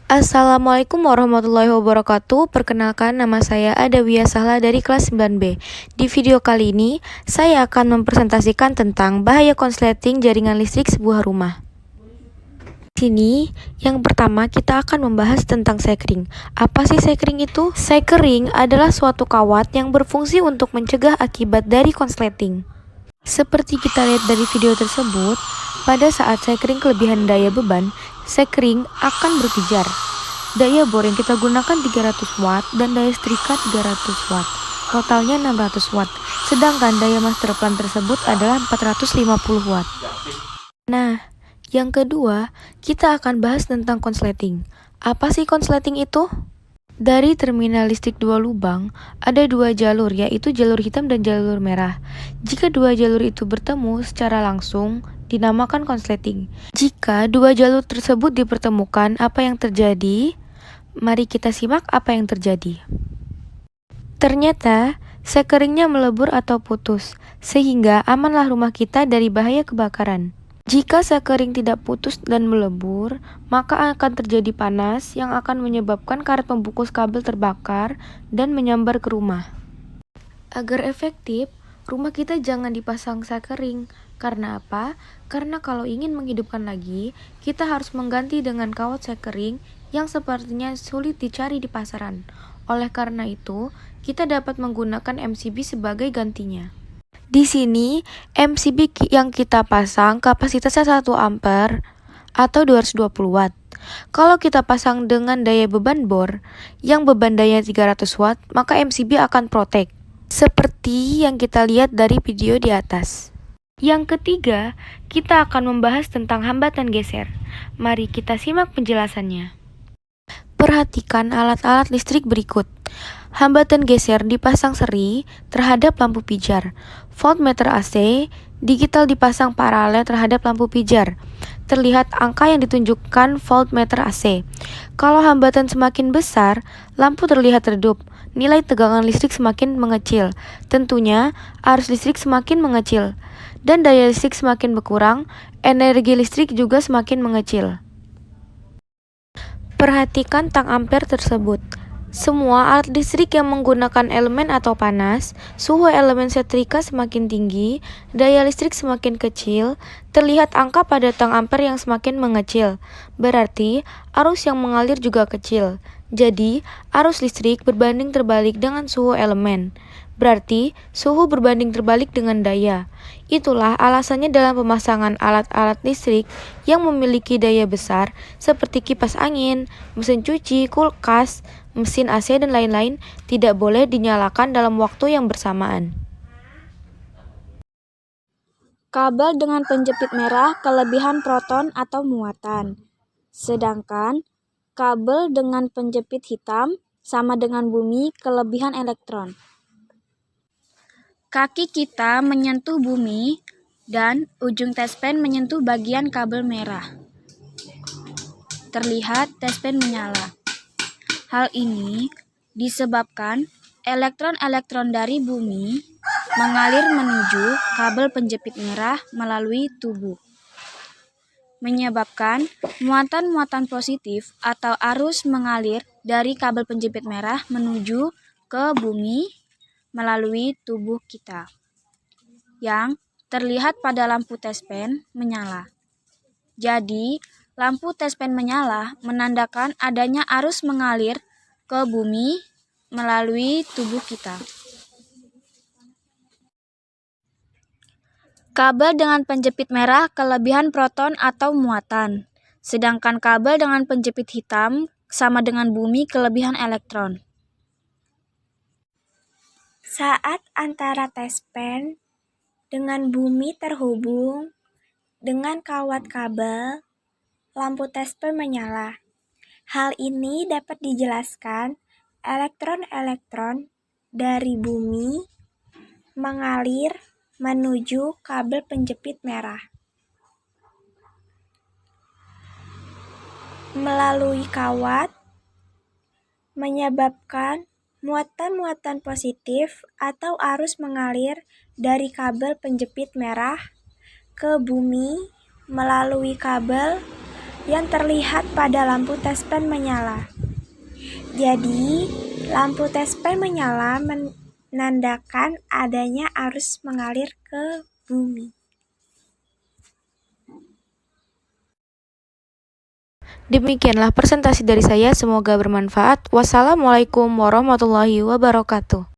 Assalamualaikum warahmatullahi wabarakatuh. Perkenalkan, nama saya Adawiyah Sahla dari kelas 9B. Di video kali ini, saya akan mempresentasikan tentang bahaya konsleting jaringan listrik sebuah rumah. Di sini, yang pertama kita akan membahas tentang sekring. Apa sih sekring itu? Sekring adalah suatu kawat yang berfungsi untuk mencegah akibat dari konsleting. Seperti kita lihat dari video tersebut, pada saat sekring kelebihan daya beban, sekring akan berpijar. Daya bor yang kita gunakan 300 watt dan daya setrika 300 watt. Totalnya 600 watt. Sedangkan daya master plan tersebut adalah 450 watt. Nah, yang kedua, kita akan bahas tentang konsleting. Apa sih konsleting itu? Dari terminal listrik 2 lubang, ada 2 jalur, yaitu jalur hitam dan jalur merah. Jika 2 jalur itu bertemu secara langsung, dinamakan konsleting. Jika 2 jalur tersebut dipertemukan, apa yang terjadi? Mari kita simak apa yang terjadi. Ternyata, sekeringnya melebur atau putus, sehingga amanlah rumah kita dari bahaya kebakaran. Jika sekering tidak putus dan melebur, maka akan terjadi panas yang akan menyebabkan karet pembungkus kabel terbakar dan menyambar ke rumah. Agar efektif, rumah kita jangan dipasang sekering. Karena apa? Karena kalau ingin menghidupkan lagi, kita harus mengganti dengan kawat sekering yang sepertinya sulit dicari di pasaran. Oleh karena itu, kita dapat menggunakan MCB sebagai gantinya. Di sini, MCB yang kita pasang kapasitasnya 1 ampere atau 220 watt. Kalau kita pasang dengan daya beban bor yang beban daya 300 watt, maka MCB akan protek. Seperti yang kita lihat dari video di atas. Yang ketiga, kita akan membahas tentang hambatan geser. Mari kita simak penjelasannya. Perhatikan alat-alat listrik berikut. Hambatan geser dipasang seri terhadap lampu pijar. Voltmeter AC digital dipasang paralel terhadap lampu pijar. Terlihat angka yang ditunjukkan voltmeter AC. Kalau hambatan semakin besar, lampu terlihat redup. Nilai tegangan listrik semakin mengecil. Tentunya, arus listrik semakin mengecil. Dan daya listrik semakin berkurang, energi listrik juga semakin mengecil. Perhatikan tang ampere tersebut. Semua alat listrik yang menggunakan elemen atau panas, suhu elemen setrika semakin tinggi, daya listrik semakin kecil, terlihat angka pada tang ampere yang semakin mengecil. Berarti, arus yang mengalir juga kecil. Jadi, arus listrik berbanding terbalik dengan suhu elemen. Berarti, suhu berbanding terbalik dengan daya. Itulah alasannya dalam pemasangan alat-alat listrik yang memiliki daya besar seperti kipas angin, mesin cuci, kulkas, mesin AC, dan lain-lain tidak boleh dinyalakan dalam waktu yang bersamaan. Kabel dengan penjepit merah kelebihan proton atau muatan. Sedangkan kabel dengan penjepit hitam sama dengan bumi kelebihan elektron. Kaki kita menyentuh bumi dan ujung tespen menyentuh bagian kabel merah. Terlihat tespen menyala. Hal ini disebabkan elektron-elektron dari bumi mengalir menuju kabel penjepit merah melalui tubuh, menyebabkan muatan-muatan positif atau arus mengalir dari kabel penjepit merah menuju ke bumi melalui tubuh kita, yang terlihat pada lampu tespen menyala. Jadi, lampu tespen menyala menandakan adanya arus mengalir ke bumi melalui tubuh kita. Kabel dengan penjepit merah kelebihan proton atau muatan, sedangkan kabel dengan penjepit hitam sama dengan bumi kelebihan elektron. Saat antara tespen dengan bumi terhubung dengan kawat kabel, lampu tespen menyala. Hal ini dapat dijelaskan elektron-elektron dari bumi mengalir menuju kabel penjepit merah melalui kawat, menyebabkan muatan-muatan positif atau arus mengalir dari kabel penjepit merah ke bumi melalui kabel yang terlihat pada lampu tes pen menyala. Jadi, lampu tes pen menyala menandakan adanya arus mengalir ke bumi. Demikianlah presentasi dari saya, semoga bermanfaat. Wassalamualaikum warahmatullahi wabarakatuh.